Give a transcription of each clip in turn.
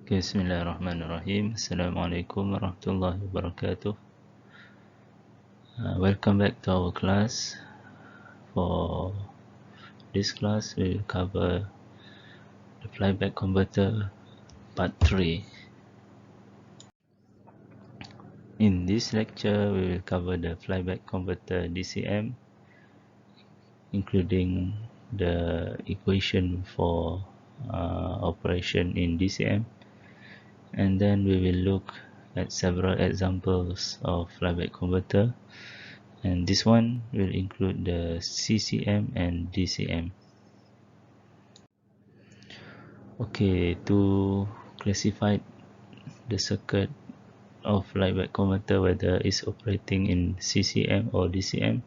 Bismillahirrahmanirrahim. Assalamualaikum warahmatullahi wabarakatuh. Welcome back to our class. For this class, we will cover the Flyback Converter Part 3. In this lecture, we will cover the Flyback Converter DCM, including the equation for operation in DCM. And then we will look at several examples of flyback converter, and this one will include the CCM and DCM. Okay, to classify the circuit of flyback converter, whether it's operating in CCM or DCM,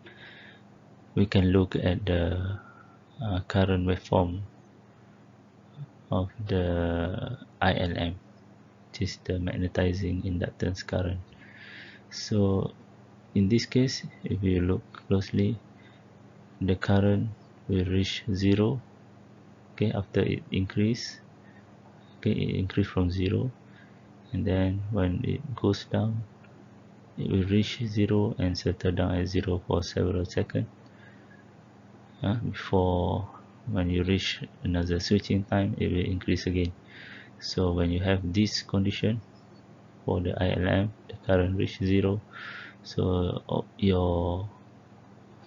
we can look at the current waveform of the ILM, which is the magnetizing inductance current. So in this case, if you look closely, the current will reach zero, okay, after it increase, okay, it increase from zero, and then when it goes down, it will reach zero and settle down at zero for several seconds before, when you reach another switching time, it will increase again. So when you have this condition for the ILM, the current reach zero, so your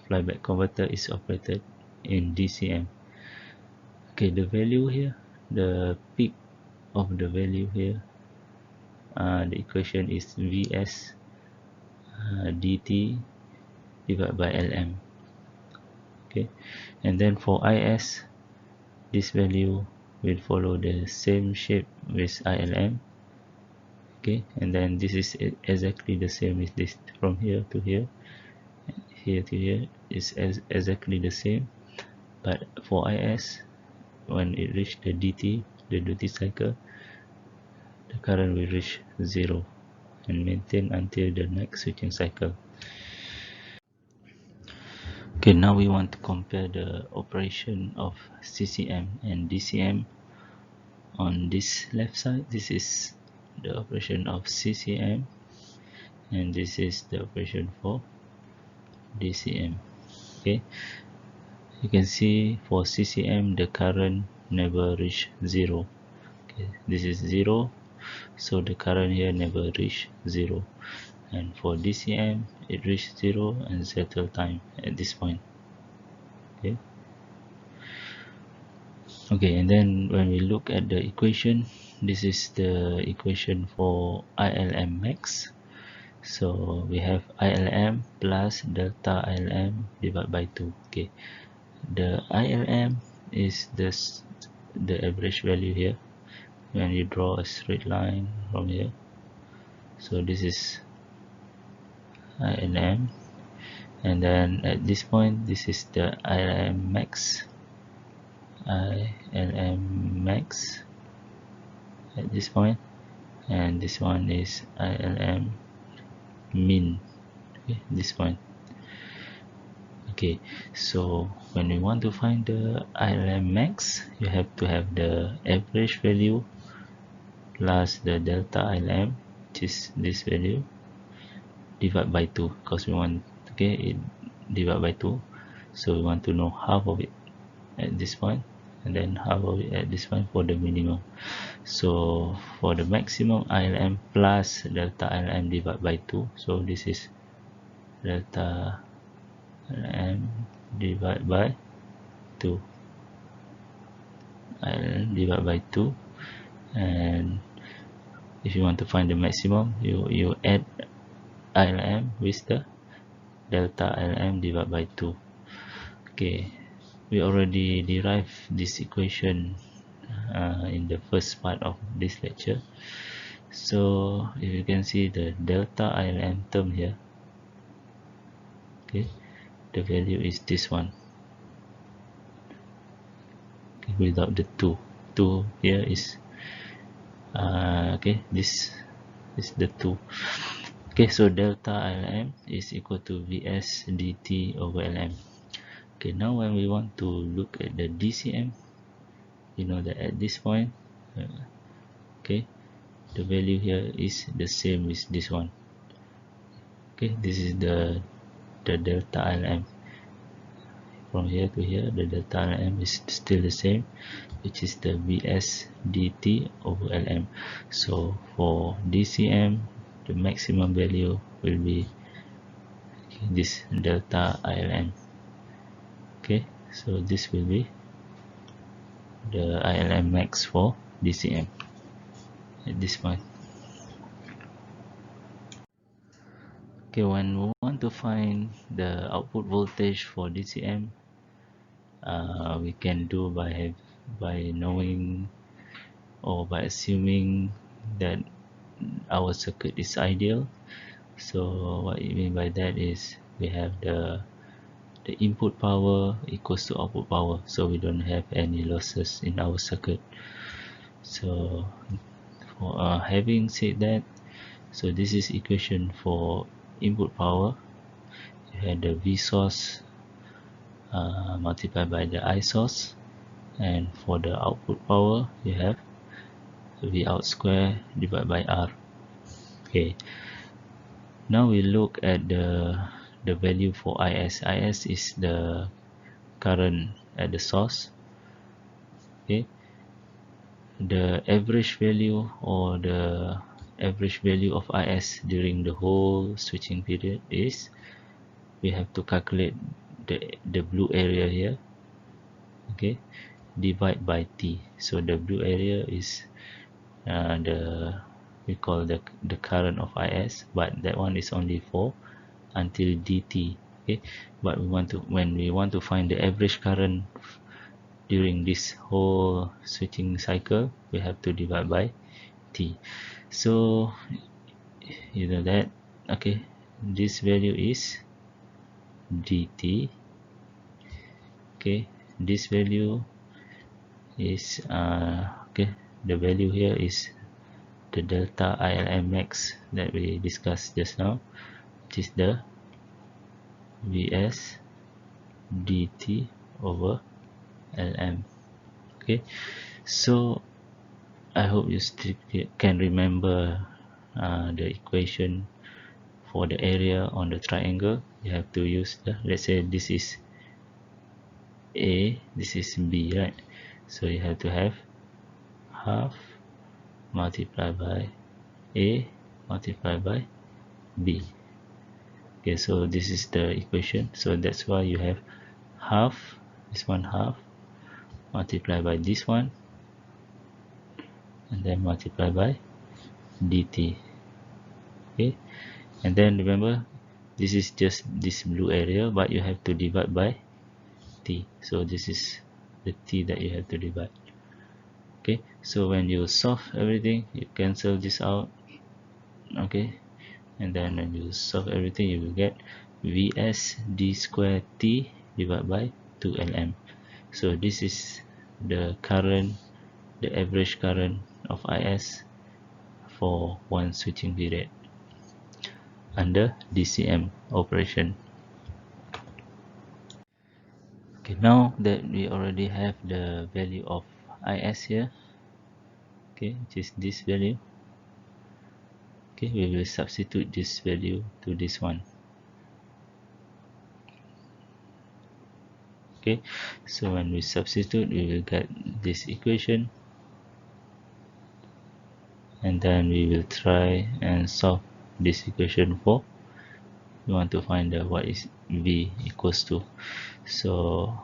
flyback converter is operated in DCM. Okay, the value here, the peak of the value here, the equation is Vs dt divided by Lm. Okay, and then for Is, this value will follow the same shape with ILM. Okay, and then this is exactly the same as this, from here to here, here to here is exactly the same. But for Is, when it reaches the dt, the duty cycle, the current will reach zero and maintain until the next switching cycle. Okay, now we want to compare the operation of CCM and DCM. On this left side, this is the operation of CCM, and this is the operation for DCM. Okay, you can see for CCM, the current never reach zero. Okay, this is zero, so the current here never reach zero. And for DCM, it reached zero and settle time at this point. Okay, and then when we look at the equation, this is the equation for ILM max. So we have ILM plus delta ILM divided by 2. Okay, the ILM is the average value here when you draw a straight line from here. So this is ILM, and then at this point, this is the ILM max. ILM max at this point, and this one is ILM min, okay, this point. Okay, so when we want to find the ILM max, you have to have the average value plus the delta ILM, which is this value, divided by 2, because we want, okay, it divided by 2, so we want to know half of it at this point, and then half of it at this point for the minimum. So for the maximum, ILM plus delta ILM divided by 2, so this is delta ILM divided by 2, ILM divided by 2. And if you want to find the maximum, you add ILM with the delta ILM divided by 2. Okay, we already derived this equation in the first part of this lecture. So if you can see the delta ILM term here, okay, the value is this one, okay, without the 2 here is okay, this is the 2. Okay, so delta ILM is equal to Vs dt over Lm. Okay, now when we want to look at the DCM, you know that at this point, okay, the value here is the same with this one. Okay, this is the delta ILM. From here to here, the delta ILM is still the same, which is the Vs dt over Lm. So for DCM, the maximum value will be this delta ILM. Okay, so this will be the ILM max for DCM at this point. Okay, when we want to find the output voltage for DCM, we can do by knowing or by assuming that our circuit is ideal. So what you mean by that is we have the input power equals to output power, so we don't have any losses in our circuit. So for having said that, so this is equation for input power. You have the V source multiplied by the I source, and for the output power you have V out square divided by R. Okay, now we look at the value for IS. IS is the current at the source. Okay, the average value or the average value of IS during the whole switching period is, we have to calculate the blue area here. Okay, divide by T. So the blue area is we call the current of IS, but that one is only for until dt. Okay, but when we want to find the average current during this whole switching cycle, we have to divide by T. So you know that, okay, this value is dt. Okay, this value is okay, the value here is the delta ILM max that we discussed just now, which is the Vs dt over Lm. Okay, so I hope you still can remember the equation for the area on the triangle. You have to use the, let's say this is A, this is B, right? So you have to have half multiplied by A multiplied by B. Okay, so this is the equation. So that's why you have half, this one half, multiplied by this one, and then multiply by dt. Okay, and then remember, this is just this blue area, but you have to divide by T. So this is the T that you have to divide. Okay, so when you solve everything, you cancel this out. Okay, and then when you solve everything, you will get Vs d square T divided by 2Lm. So this is the current, the average current of IS for one switching period under DCM operation. Okay, now that we already have the value of IS here, okay, which is this value, okay, we will substitute this value to this one. Okay, so when we substitute, we will get this equation, and then we will try and solve this equation for, we want to find what is V equals to. So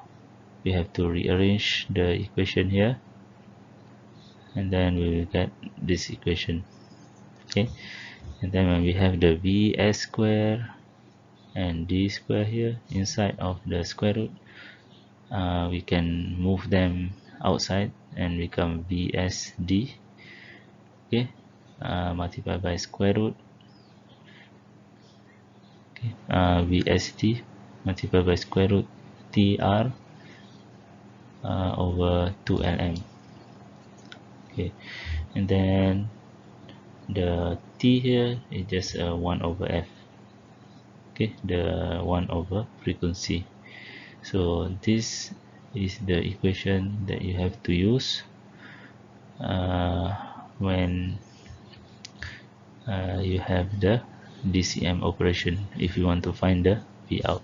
we have to rearrange the equation here, and then we will get this equation. Okay, and then when we have the Vs square and d square here inside of the square root, we can move them outside and become Vsd. Okay, multiplied by square root, okay, Vsd multiplied by square root Tr over 2Lm. Okay, and then the T here is just 1 over F. Okay, the 1 over frequency. So this is the equation that you have to use when you have the DCM operation if you want to find the V out.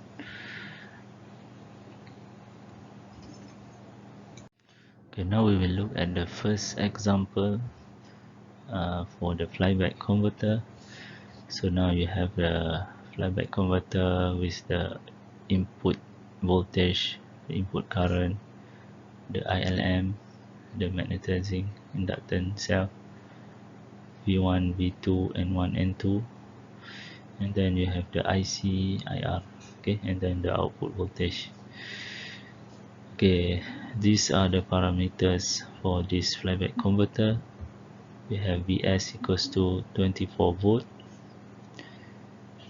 Okay, now we will look at the first example for the flyback converter. So now you have the flyback converter with the input voltage, the input current, the ILM, the magnetizing inductance cell, V1, V2, N1, N2, and then you have the IC, IR, okay, and then the output voltage. Okay, these are the parameters for this flyback converter. We have Vs equals to 24 volt,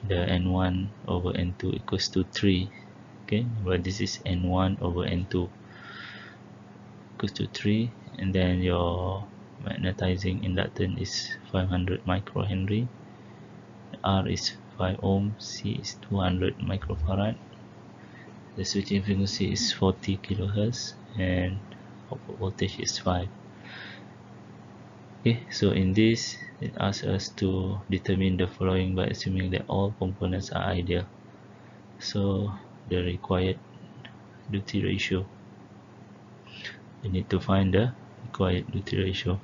the N1 over N2 equals to 3, okay, but this is N1 over N2 equals to 3, and then your magnetizing inductance is 500 microhenry, R is 5 ohm, C is 200 microfarad, the switching frequency is 40 kilohertz, and output voltage is 5. Okay, so in this it asks us to determine the following by assuming that all components are ideal. So the required duty ratio, we need to find the required duty ratio,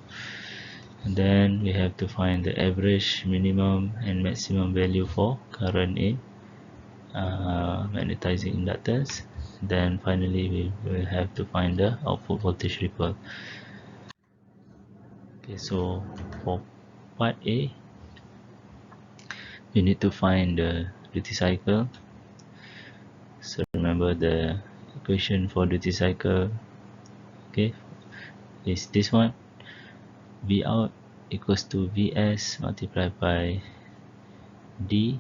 and then we have to find the average, minimum and maximum value for current in magnetizing inductance. Then finally we will have to find the output voltage ripple. Okay, so for part A, we need to find the duty cycle. So remember the equation for duty cycle, okay, is this one. V out equals to Vs multiplied by D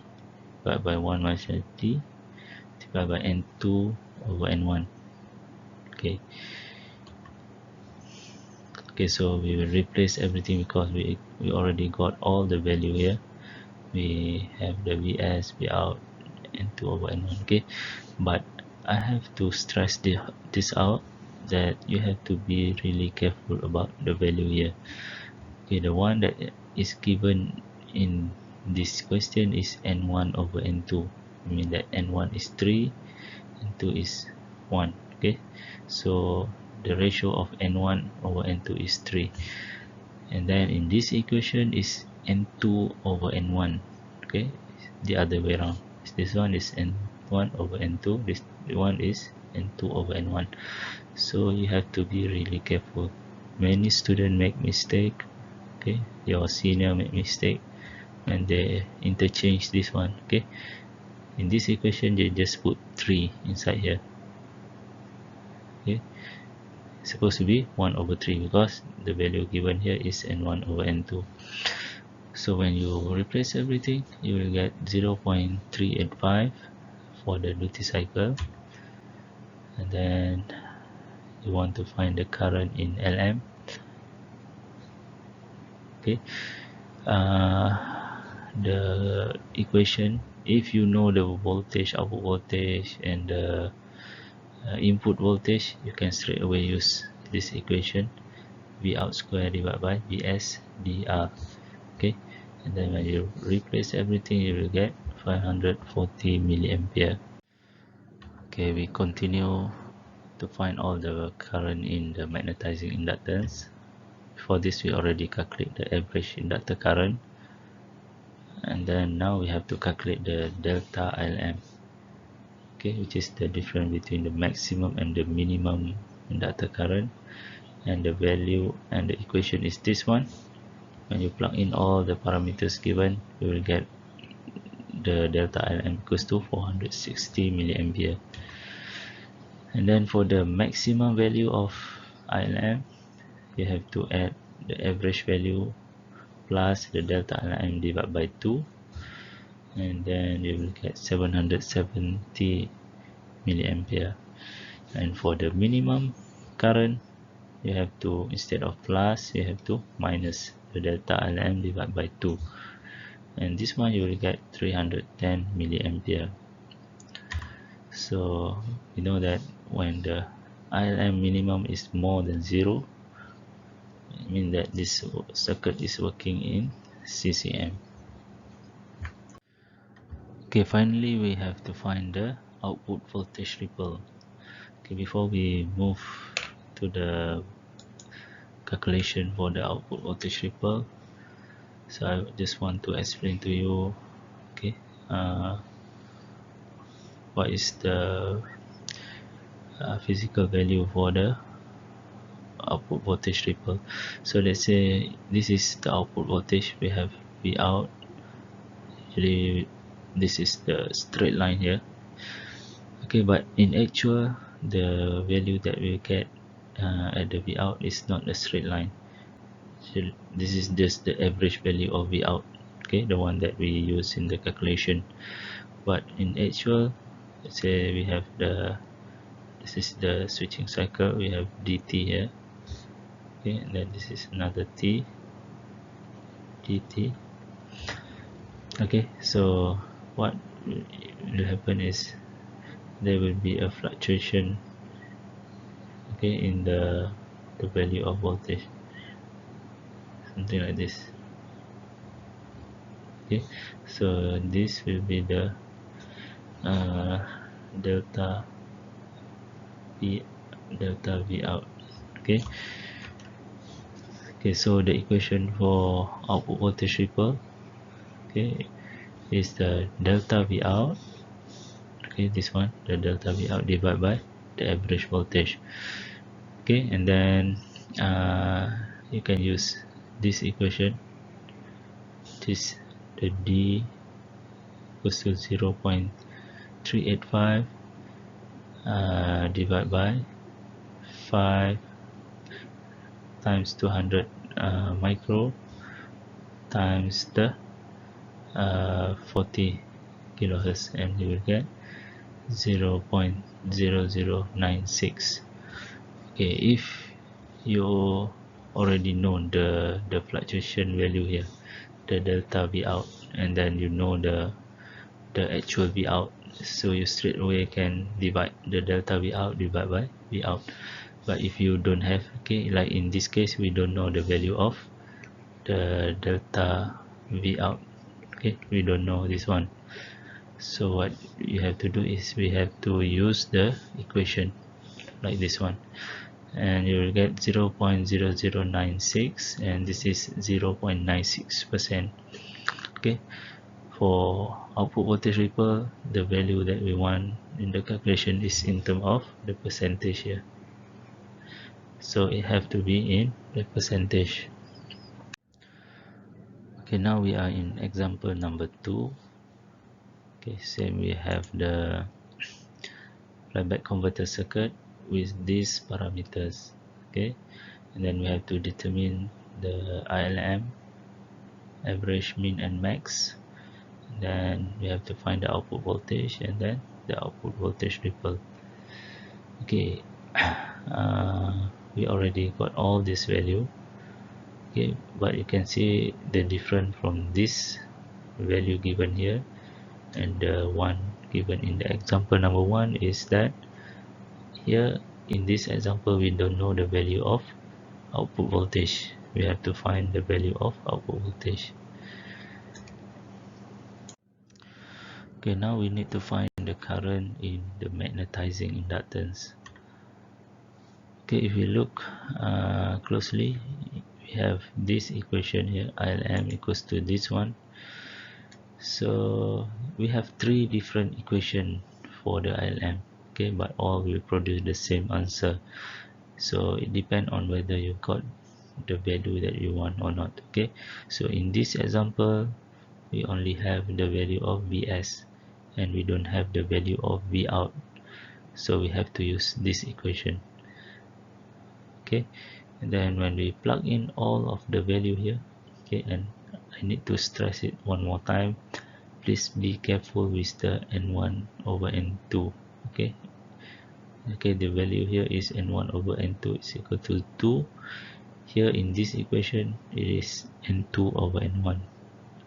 divided by 1 minus D divided by N2 over N1. Okay. Okay, so we will replace everything because we already got all the value here. We have the Vs, V out, N2 over N1. Okay, but I have to stress this out, that you have to be really careful about the value here. Okay, the one that is given in this question is N1 over N2. I mean that N1 is 3, N2 is 1. Okay, so the ratio of N1 over N2 is 3, and then in this equation is N2 over N1. Okay, the other way around. This one is N1 over N2, this one is N2 over N1. So you have to be really careful. Many students make mistake. Okay, your senior make mistake and they interchange this one. Okay, in this equation they just put 3 inside here. Okay, it's supposed to be 1 over 3 because the value given here is N1 over N2. So when you replace everything, you will get 0.385 for the duty cycle, and then you want to find the current in LM. Okay, the equation, if you know the voltage, output voltage, and the input voltage, you can straight away use this equation, V out square divided by Vs dr. Okay, and then when you replace everything, you will get 540 milliampere. Okay, we continue to find all the current in the magnetizing inductance. For this, we already calculate the average inductor current, and then now we have to calculate the delta ILM, okay, which is the difference between the maximum and the minimum inductor current, and the value and the equation is this one. When you plug in all the parameters given, you will get the delta ILM equals to 460 milliampere. And then for the maximum value of ILM, you have to add the average value plus the delta ILM divided by 2, and then you will get 770 milliampere. And for the minimum current, you have to, instead of plus, you have to minus the delta ILM divided by 2, and this one you will get 310 milliampere. So you know that when the ILM minimum is more than 0, it means that this circuit is working in CCM. Okay, finally we have to find the output voltage ripple. Okay, before we move to the calculation for the output voltage ripple, so I just want to explain to you, okay, what is the physical value for the output voltage ripple. So let's say this is the output voltage. We have V out. Actually, this is the straight line here. Okay, but in actual, the value that we get at the V out is not a straight line. So this is just the average value of V out. Okay, the one that we use in the calculation. But in actual, let's say we have this is the switching cycle. We have dt here. Okay, and then this is another dt. Okay, so what will happen is there will be a fluctuation, okay, in the value of voltage, something like this. Okay, so this will be the delta v out. Okay, so the equation for output voltage ripple, okay, is the delta v out. Okay, this one, the delta v out divided by the average voltage. Okay, and then you can use this equation. This the d equals to 0.385 divided by 5 times 200 micro times the 40 kilohertz, and you will get 0.0096. Okay, if you already know the fluctuation value here, the delta v out, and then you know the actual v out, so you straight away can divide the delta v out divided by v out. But if you don't have, okay, like in this case we don't know the value of the delta v out, okay, we don't know this one. So what you have to do is we have to use the equation like this one, and you will get 0.0096, and this is 0.96%. okay, for output voltage ripple, the value that we want in the calculation is in terms of the percentage here, so it have to be in the percentage. Okay, now we are in example number 2. Okay, same, we have the flyback converter circuit with these parameters. Okay, and then we have to determine the ILM, average, mean, and max. And then we have to find the output voltage and then the output voltage ripple. Okay, we already got all this value. Okay, but you can see the difference from this value given here and the one given in the example number 1 is that here in this example we don't know the value of output voltage. We have to find the value of output voltage. Okay, now we need to find the current in the magnetizing inductance. Okay, if you look closely, we have this equation here, ILM equals to this one. So we have 3 different equations for the ILM, okay, but all will produce the same answer. So it depends on whether you got the value that you want or not. Okay, so in this example we only have the value of Vs and we don't have the value of V out, so we have to use this equation. Okay, and then when we plug in all of the value here, okay, and I need to stress it one more time, please be careful with the n1 over n2. Okay, the value here is n1 over n2 is equal to 2. Here in this equation it is n2 over n1.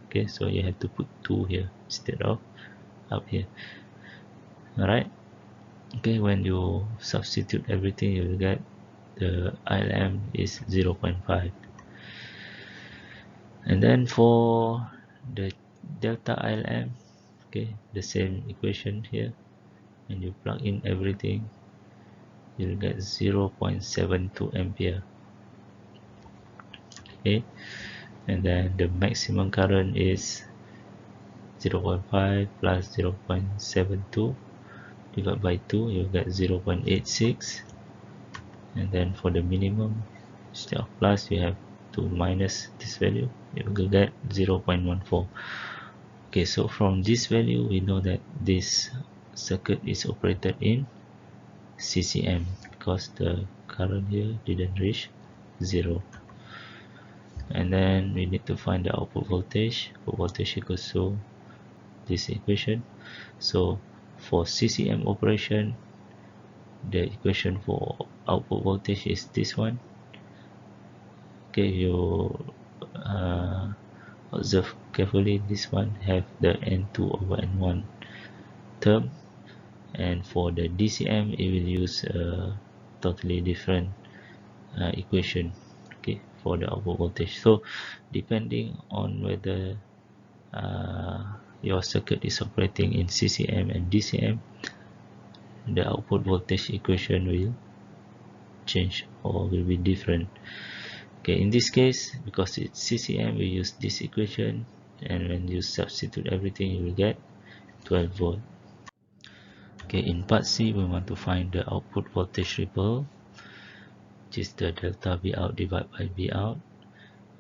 Okay, so you have to put 2 here instead of up here. Alright, okay, when you substitute everything you will get the ILM is 0.5. and then for the delta ILM, Okay, the same equation here, and you plug in everything, you'll get 0.72 ampere. Okay, and then the maximum current is 0.5 plus 0.72 divided by 2, you get 0.86. And then for the minimum, instead of plus, you have to minus this value, you will get 0.14. Okay, so from this value we know that this circuit is operated in CCM because the current here didn't reach 0. And then we need to find the output voltage. Output voltage equals to this equation. So for CCM operation, the equation for output voltage is this one. Okay, you observe carefully. This one have the N2 over N1 term, and for the DCM it will use a totally different equation, okay, for the output voltage. So depending on whether your circuit is operating in CCM and DCM, the output voltage equation will change or will be different. Okay, in this case, because it's CCM, we use this equation, and when you substitute everything, you will get 12 volt. Okay, in part C, we want to find the output voltage ripple, which is the delta V out divided by V out,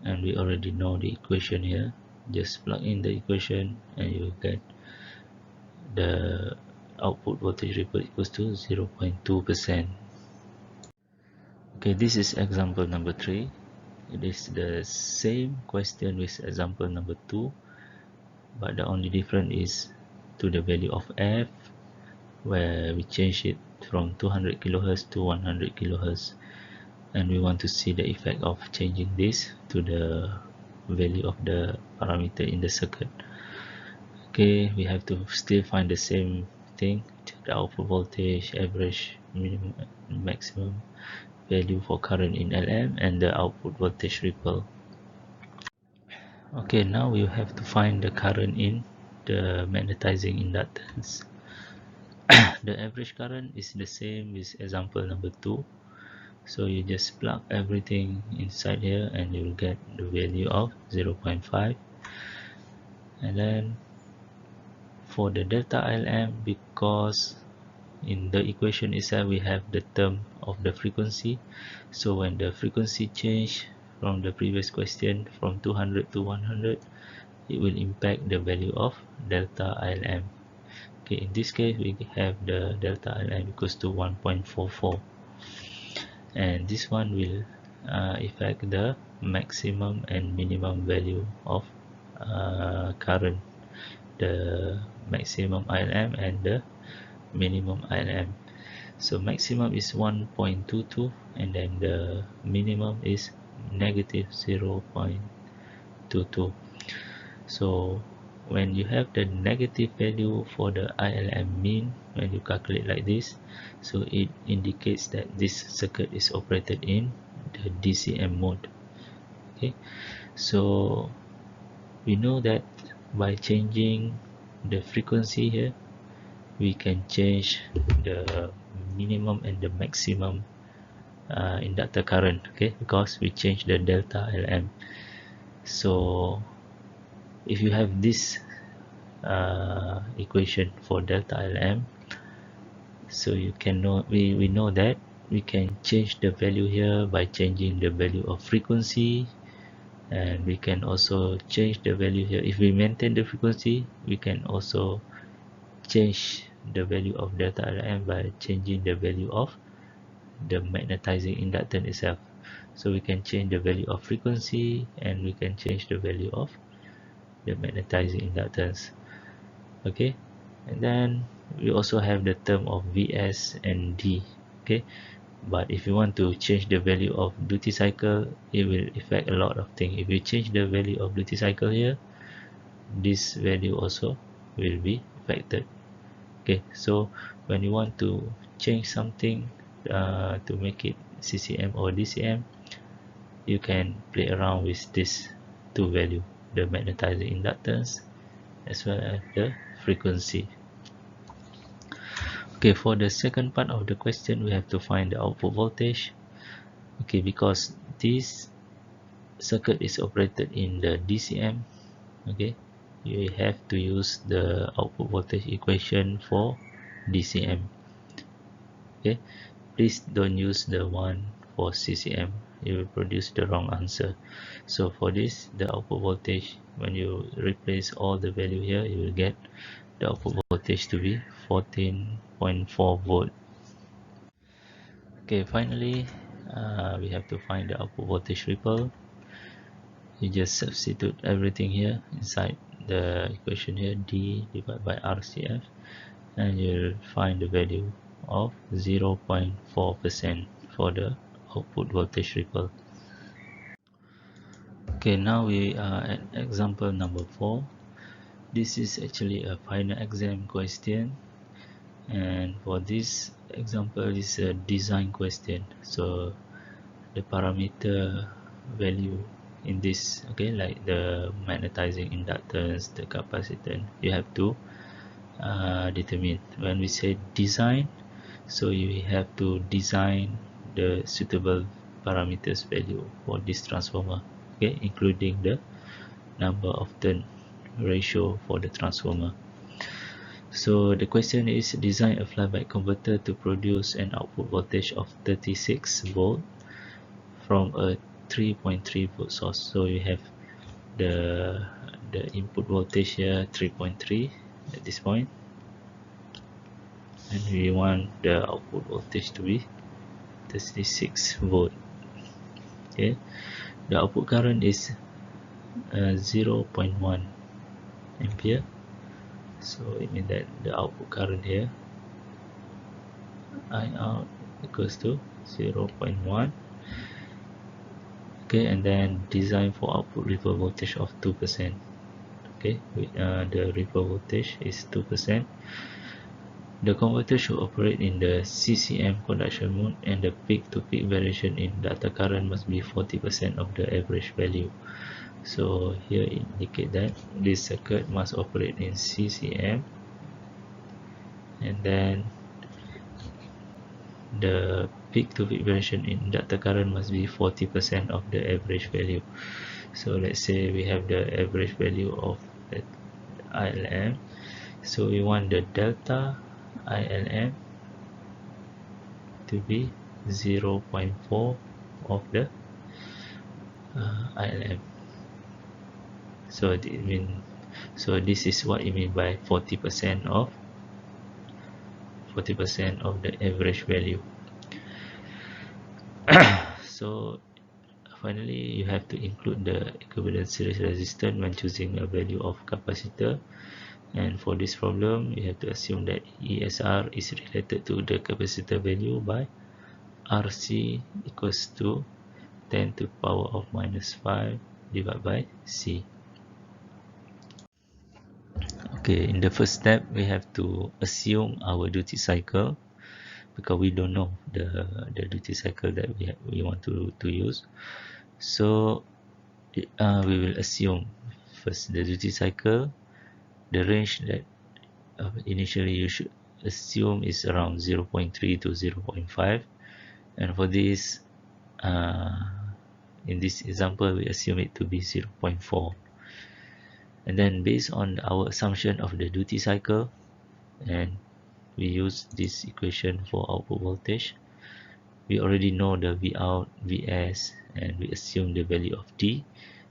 and we already know the equation here. Just plug in the equation and you will get the output voltage ripple equals to 0.2%. Okay, this is example number 3. It is the same question with example number 2, but the only difference is to the value of F, where we change it from 200 kHz to 100 kHz, and we want to see the effect of changing this to the value of the parameter in the circuit. Okay, we have to still find the same thing, the output voltage, average, minimum, maximum value for current in LM, and the output voltage ripple. Okay, now we have to find the current in the magnetizing inductance. The average current is the same with example number 2, so you just plug everything inside here and you will get the value of 0.5. And then for the delta ILM, because in the equation itself we have the term of the frequency, so when the frequency change from the previous question from 200 to 100, it will impact the value of delta ILM. Okay, in this case we have the delta ILM equals to 1.44, and this one will affect the maximum and minimum value of current, the maximum ILM and the minimum ILM. So maximum is 1.22, and then the minimum is negative 0.22. So when you have the negative value for the ILM mean, when you calculate like this, so it indicates that this circuit is operated in the DCM mode. Okay, so we know that by changing the frequency here, we can change the minimum and the maximum inductor current, okay, because we change the delta LM. So if you have this equation for delta LM, so you can know, we know that we can change the value here by changing the value of frequency, and we can also change the value here. If we maintain the frequency, we can also change the value of delta LM by changing the value of the magnetizing inductance itself. So we can change the value of frequency, and we can change the value of the magnetizing inductance. Okay, and then we also have the term of VS and D. Okay, but if you want to change the value of duty cycle, it will affect a lot of things. If you change the value of duty cycle here, this value also will be affected. Okay, so when you want to change something to make it CCM or DCM, you can play around with this two value, the magnetizing inductance as well as the frequency. Okay, for the second part of the question, we have to find the output voltage. Okay, because this circuit is operated in the DCM, okay, you have to use the output voltage equation for DCM. Okay, please don't use the one for CCM, it will produce the wrong answer. So for this, the output voltage, when you replace all the value here, you will get the output voltage to be 14.4 volt. Okay, finally we have to find the output voltage ripple. You just substitute everything here inside the equation here, D divided by RCF, and you'll find the value of 0.4% for the output voltage ripple. Okay, now we are at example number 4. This is actually a final exam question, and for this example is a design question. So the parameter value in this, okay, like the magnetizing inductance, the capacitance, you have to determine. When we say design, so you have to design the suitable parameters value for this transformer, okay, including the number of turn ratio for the transformer. So the question is, design a flyback converter to produce an output voltage of 36 volt from a 3.3 volt source. So you have the input voltage here 3.3 at this point, and we want the output voltage to be 36 volt. Okay, the output current is 0.1 ampere, so it means that the output current here I out equals to 0.1. okay, and then design for output ripple voltage of 2%. okay, the ripple voltage is 2%. The converter should operate in the CCM conduction mode, and the peak-to-peak variation in data current must be 40% of the average value. So here it indicate that this circuit must operate in CCM, and then the peak-to-peak variation in data current must be 40% of the average value. So let's say we have the average value of the ILM, so we want the delta ILM to be 0.4 of the ILM. So this is what it means by 40% of the average value. So finally, you have to include the equivalent series resistance when choosing a value of capacitor. And for this problem, you have to assume that ESR is related to the capacitor value by RC equals to 10 to the power of minus 5 divided by C. Okay, in the first step, we have to assume our duty cycle, because we don't know the duty cycle that we want to use. So we will assume first the duty cycle. The range that initially you should assume is around 0.3 to 0.5, and for this in this example we assume it to be 0.4, and then based on our assumption of the duty cycle, and we use this equation for output voltage. We already know the Vout, Vs, and we assume the value of D.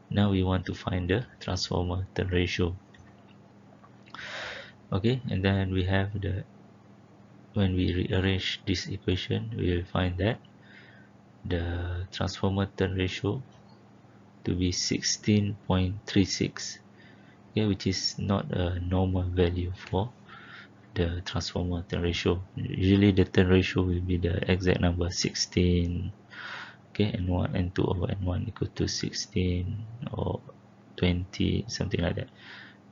Now we want to find the transformer turn ratio. Okay, and then we have when we rearrange this equation, we will find that the transformer turn ratio to be 16.36, okay, which is not a normal value for the transformer turn ratio. Usually the turn ratio will be the exact number 16, okay, N1 N2 over N1 equal to 16 or 20, something like that.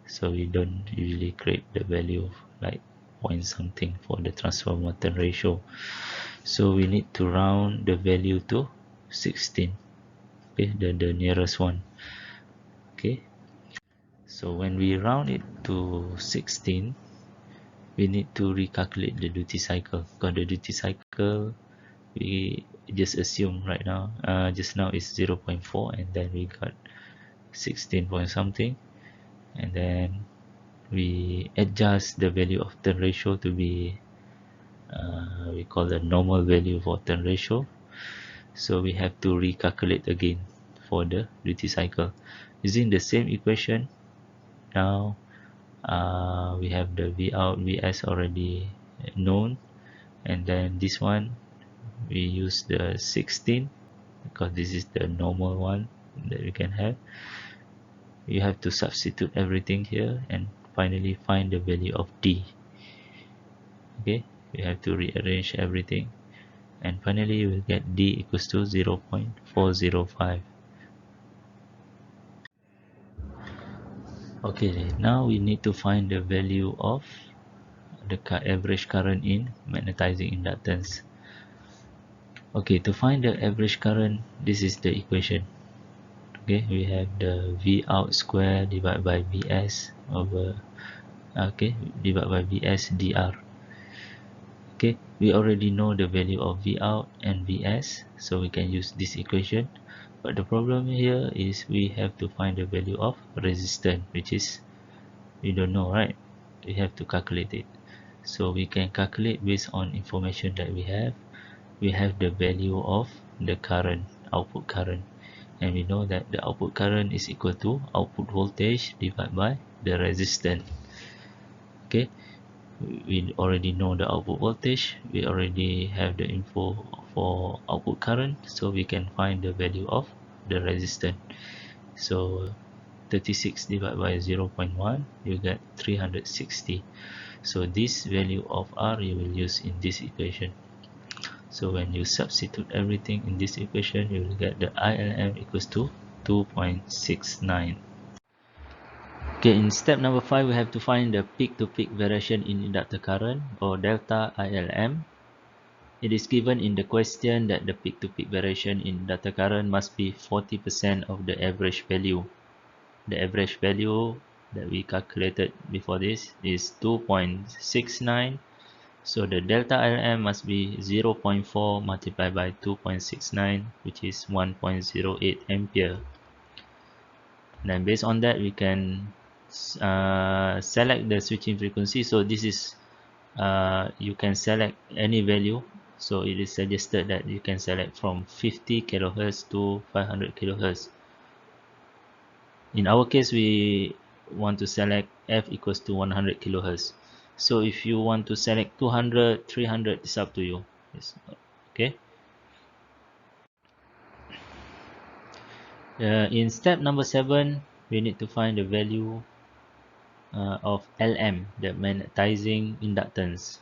So we don't usually create the value of like point something for the transformer turn ratio, so we need to round the value to 16, okay, the nearest one. Okay, So when we round it to 16, we need to recalculate the duty cycle, because the duty cycle we just assume right now, just now is 0.4, and then we got 16 point something, and then we adjust the value of turn ratio to be we call the normal value for turn ratio. So we have to recalculate again for the duty cycle using the same equation. Now we have the V out Vs already known, and then this one we use the 16 because this is the normal one that we can have. You have to substitute everything here and finally find the value of D. Okay, we have to rearrange everything, and finally you will get D equals to 0.405. Okay, now we need to find the value of the average current in magnetizing inductance. Okay, to find the average current, this is the equation. Okay, we have the V out square divided by Vs over divided by Vs dr. Okay, we already know the value of V out and Vs, so we can use this equation. But the problem here is we have to find the value of resistance, which is we don't know, right? We have to calculate it. So we can calculate based on information that we have. We have the value of the current, output current, and we know that the output current is equal to output voltage divided by the resistance. Okay, we already know the output voltage, we already have the info for output current, so we can find the value of the resistance. So 36 divided by 0.1, you get 360. So this value of R you will use in this equation. So when you substitute everything in this equation, you will get the ILM equals to 2.69. Okay, in step number 5, we have to find the peak-to-peak variation in inductor current, or delta ILM. It is given in the question that the peak-to-peak variation in inductor current must be 40% of the average value. The average value that we calculated before this is 2.69. So the delta ILM must be 0.4 multiplied by 2.69, which is 1.08 ampere. Then based on that, we can select the switching frequency. So this is you can select any value. So it is suggested that you can select from 50 kHz to 500 kHz. In our case, we want to select F equals to 100 kHz. So if you want to select 200, 300, it's up to you. Yes. Okay. In step number 7, we need to find the value of LM, the magnetizing inductance.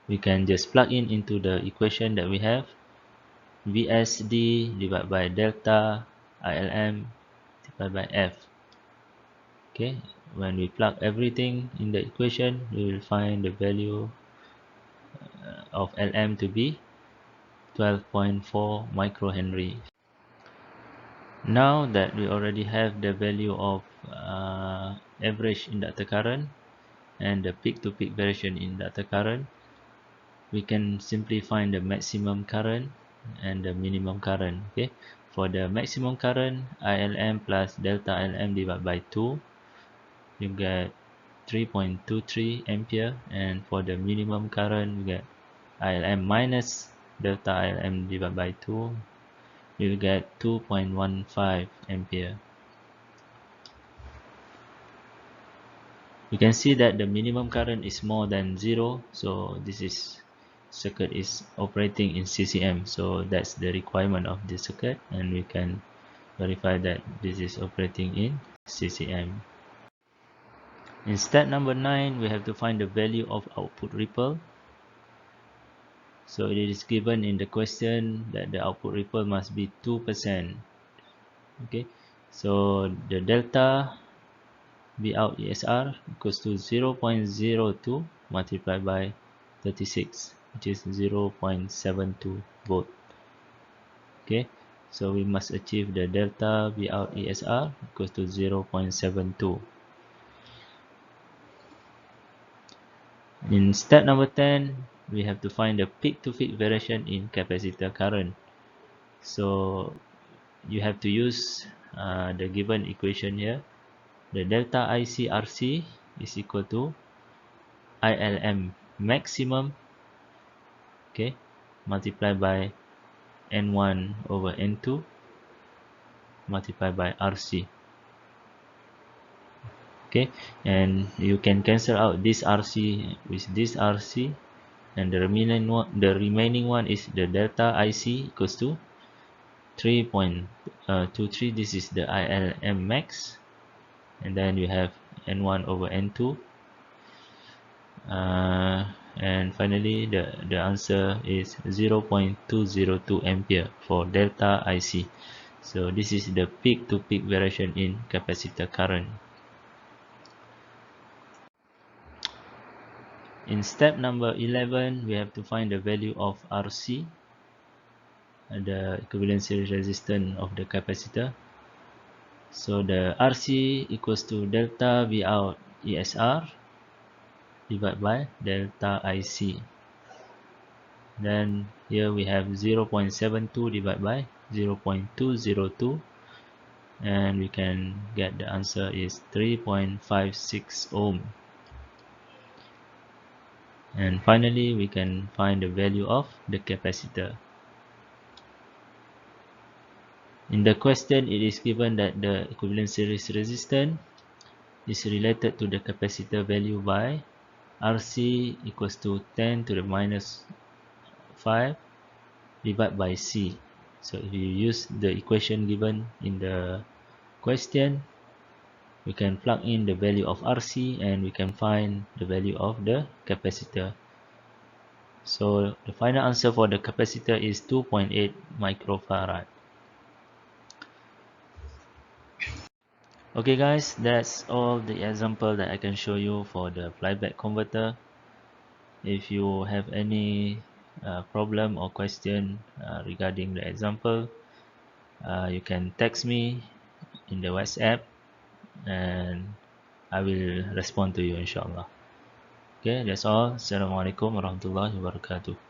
We can just plug in into the equation that we have. VSD divided by delta ILM divided by F. Okay, when we plug everything in the equation, we will find the value of LM to be 12.4 microhenry. Now that we already have the value of average inductor current and the peak-to-peak variation in inductor current, we can simply find the maximum current and the minimum current. Okay, for the maximum current, ILM plus delta ILM divided by 2, you get 3.23 ampere, and for the minimum current, you get ILM minus delta ILM divided by 2, you will get 2.15 ampere. You can see that the minimum current is more than 0, so this circuit is operating in CCM, so that's the requirement of the circuit, and we can verify that this is operating in CCM. In step number 9, we have to find the value of output ripple. So it is given in the question that the output ripple must be 2%. Okay, so the delta V out ESR equals to 0.02 multiplied by 36, which is 0.72 volt. Okay, so we must achieve the delta V out ESR equals to 0.72. In step number 10, we have to find the peak-to-peak variation in capacitor current. So you have to use the given equation here. The delta IC RC is equal to ILM maximum, okay, multiplied by N1 over N2 multiplied by RC. Okay, and you can cancel out this RC with this RC, and the remaining one is the delta IC equals to 3.23. This is the ILM max, and then you have N1 over N2, and finally the answer is 0.202 ampere for delta IC. So this is the peak-to-peak variation in capacitor current. In step number 11, we have to find the value of RC, the equivalent series resistance of the capacitor. So the RC equals to delta V out ESR divided by delta IC. Then here we have 0.72 divided by 0.202, and we can get the answer is 3.56 ohm. And finally, we can find the value of the capacitor. In the question, it is given that the equivalent series resistance is related to the capacitor value by RC equals to 10 to the minus 5 divided by C. So if you use the equation given in the question, we can plug in the value of RC and we can find the value of the capacitor. So the final answer for the capacitor is 2.8 microfarad. Okay guys, that's all the example that I can show you for the flyback converter. If you have any problem or question regarding the example, you can text me in the WhatsApp and I will respond to you inshallah. Okay, that's all. Assalamualaikum warahmatullahi wabarakatuh.